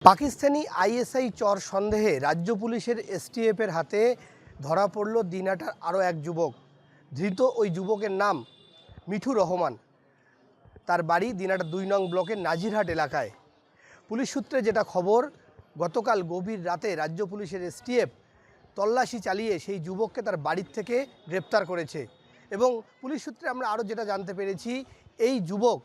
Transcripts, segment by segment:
Pakistani ISI চর সন্দেহে রাজ্য পুলিশের এসটিএফের হাতে ধরা পড়ল দিনহাটার আরও এক যুবক। ধৃত ওই যুবকের নাম মিঠু রহমান। তার বাড়ি দিনহাটা ২ নং ব্লকের নাজিরহাট এলাকায়। পুলিশ সূত্রে যেটা খবর, গতকাল গভীর রাতে রাজ্য পুলিশের এসটিএফ তল্লাশি চালিয়ে সেই যুবককে তার বাড়ির থেকে গ্রেপ্তার করেছে। এবং পুলিশ সূত্রে আমরা আরও যেটা জানতে পেরেছি, এই যুবক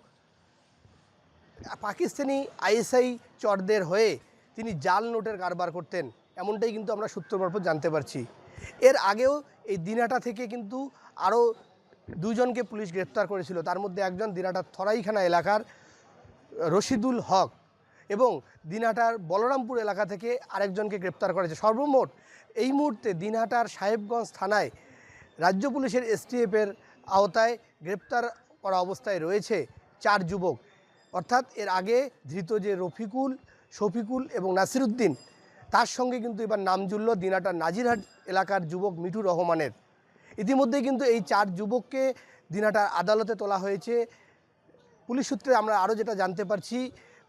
পাকিস্তানি আইএসআই চরদের হয়ে তিনি জাল নোটের কারবার করতেন, এমনটাই কিন্তু আমরা সূত্র মারফত জানতে পারছি। এর আগেও এই দিনহাটা থেকে কিন্তু আরও দুজনকে পুলিশ গ্রেপ্তার করেছিল। তার মধ্যে একজন দিনহাটার থরাইখানা এলাকার রশিদুল হক এবং দিনহাটার বলরামপুর এলাকা থেকে আরেকজনকে গ্রেপ্তার করেছে। সর্বমোট এই মুহূর্তে দিনহাটার সাহেবগঞ্জ থানায় রাজ্য পুলিশের এসটিএফের আওতায় গ্রেপ্তার করা অবস্থায় রয়েছে 4 যুবক। অর্থাৎ এর আগে ধৃত যে রফিকুল, শফিকুল এবং নাসিরউদ্দিন, তার সঙ্গে কিন্তু এবার নাম জুড়ল দিনহাটার নাজিরহাট এলাকার যুবক মিঠু রহমানের। ইতিমধ্যেই কিন্তু এই 4 যুবককে দিনহাটার আদালতে তোলা হয়েছে। পুলিশ সূত্রে আমরা আরও যেটা জানতে পারছি,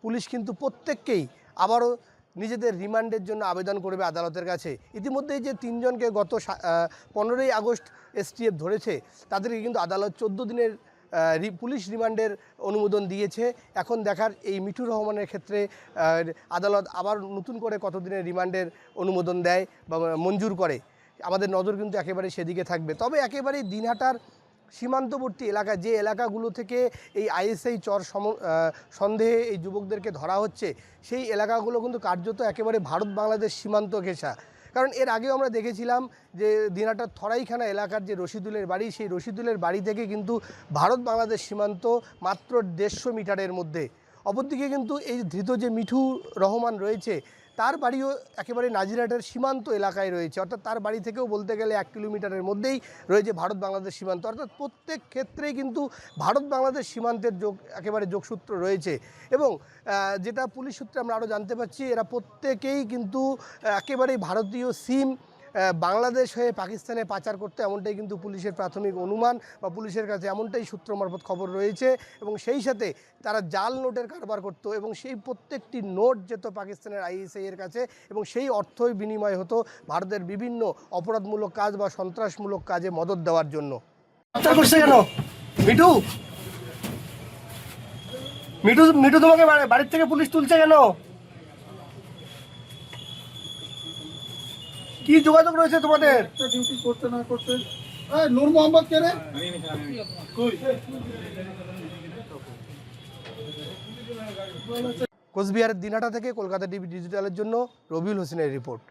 পুলিশ কিন্তু প্রত্যেককেই আবারও নিজেদের রিমান্ডের জন্য আবেদন করবে আদালতের কাছে। ইতিমধ্যেই যে 3 জনকে গত 15ই আগস্ট এসটিএফ ধরেছে, তাদেরকে কিন্তু আদালত 14 দিনের পুলিশ রিমান্ডের অনুমোদন দিয়েছে। এখন দেখার এই মিঠু রহমানের ক্ষেত্রে আদালত আবার নতুন করে কতদিনের রিমান্ডের অনুমোদন দেয় বা মঞ্জুর করে। আমাদের নজর কিন্তু একেবারে সেদিকে থাকবে। তবে একেবারেই দিনহাটার সীমান্তবর্তী এলাকা, যে এলাকাগুলো থেকে এই আইএসআই চর সন্দেহে এই যুবকদেরকে ধরা হচ্ছে, সেই এলাকাগুলো কিন্তু কার্যত একেবারে ভারত বাংলাদেশ সীমান্ত ঘেঁষা। কারণ এর আগেও আমরা দেখেছিলাম যে দিনহাটার থরাইখানা এলাকার যে রশিদুলের বাড়ি, সেই রশিদুলের বাড়ি থেকে কিন্তু ভারত বাংলাদেশ সীমান্ত মাত্র 150 মিটারের মধ্যে। অপরদিকে কিন্তু এই ধৃত যে মিঠু রহমান রয়েছে, তার বাড়িও একেবারে নাজিরহাটের সীমান্ত এলাকায় রয়েছে। অর্থাৎ তার বাড়ি থেকেও বলতে গেলে 1 কিলোমিটারের মধ্যেই রয়েছে ভারত বাংলাদেশ সীমান্ত। অর্থাৎ প্রত্যেক ক্ষেত্রেই কিন্তু ভারত বাংলাদেশ সীমান্তের একেবারে যোগসূত্র রয়েছে। এবং যেটা পুলিশ সূত্রে আমরা আরও জানতে পারছি, এরা প্রত্যেকেই কিন্তু একেবারেই ভারতীয় সিম বাংলাদেশ হয়ে পাকিস্তানে পাচার করতে, এমনটাই কিন্তু পুলিশের প্রাথমিক অনুমান বা পুলিশের কাছে এমনটাই সূত্র মারফত খবর রয়েছে। এবং সেই সাথে তারা জাল নোটের কারবার করত এবং সেই প্রত্যেকটি নোট যেত পাকিস্তানের আইএসআই এর কাছে এবং সেই অর্থই বিনিময় হতো ভারতের বিভিন্ন অপরাধমূলক কাজ বা সন্ত্রাসমূলক কাজে মদত দেওয়ার জন্য। করছে কেন মিঠু? মিঠু মিঠু তোমাকে বাড়ির থেকে পুলিশ তুলছে কেন? কি যোগাযোগ রয়েছে তোমাদের? ডিউটি করতে না করতে নূর মোহাম্মদ কে রে? কোচবিহারের দিনহাটা থেকে কলকাতা টিভি ডিজিটালের জন্য রবিউল হোসেনের রিপোর্ট।